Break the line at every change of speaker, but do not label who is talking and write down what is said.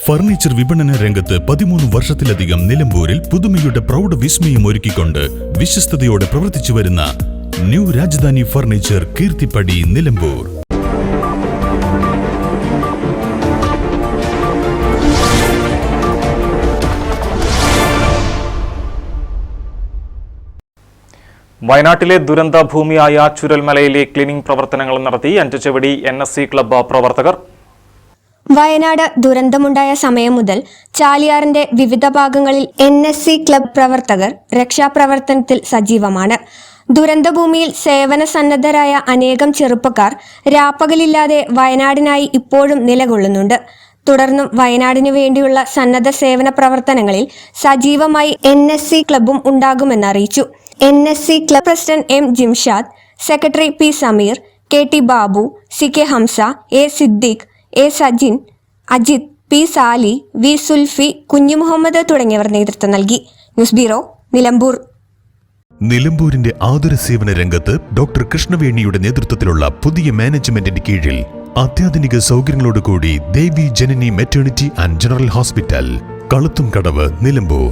Furniture വിപണന രംഗത്ത് 13 വർഷത്തിലധികം നിലമ്പൂരിൽ പുതുമയുടെ പ്രൗഢ വിസ്മയം ഒരുക്കിക്കൊണ്ട് വിശ്വസ്തയോടെ പ്രവർത്തിച്ചു വരുന്ന ന്യൂ രാജധാനി ഫർണിച്ചർ കീർത്തിപ്പടി നിലമ്പൂർ.
വയനാട്ടിലെ ദുരന്ത ഭൂമിയായ ചുരൽമലയിലെ ക്ലീനിംഗ് പ്രവർത്തനങ്ങൾ നടത്തി അഞ്ചുചെവടി NSC ക്ലബ്ബ് പ്രവർത്തകർ.
വയനാട് ദുരന്തമുണ്ടായ സമയം മുതൽ ചാലിയാറിന്റെ വിവിധ ഭാഗങ്ങളിൽ NSC ക്ലബ്ബ് പ്രവർത്തകർ രക്ഷാപ്രവർത്തനത്തിൽ സജീവമാണ്. ദുരന്തഭൂമിയിൽ സേവന സന്നദ്ധരായ അനേകം ചെറുപ്പക്കാർ രാപ്പകലില്ലാതെ വയനാടിനായി ഇപ്പോഴും നിലകൊള്ളുന്നുണ്ട്. തുടർന്നും വയനാടിനു വേണ്ടിയുള്ള സന്നദ്ധ സേവന പ്രവർത്തനങ്ങളിൽ സജീവമായി NSC ക്ലബ്ബും ഉണ്ടാകുമെന്നറിയിച്ചു. NSC club president M Jimshad, secretary P Sameer, KT Babu, CK Hamsa, A Siddique, A Sajin, Ajith, P Sali, V Sulfi, Kunju Muhammad തുടങ്ങിയവർ നേതൃത്വം നൽകി. News bureau, Nilambur.
നിലമ്പൂരിന്റെ ആതുര സേവന രംഗത്ത് ഡോക്ടർ കൃഷ്ണവേണിയുടെ നേതൃത്വത്തിലുള്ള പുതിയ മാനേജ്മെന്റിന്റെ കീഴിൽ അത്യാധുനിക സൗകര്യങ്ങളോടുകൂടി Devi Janani maternity and general hospital, Kaluthumkadavu, Nilambur.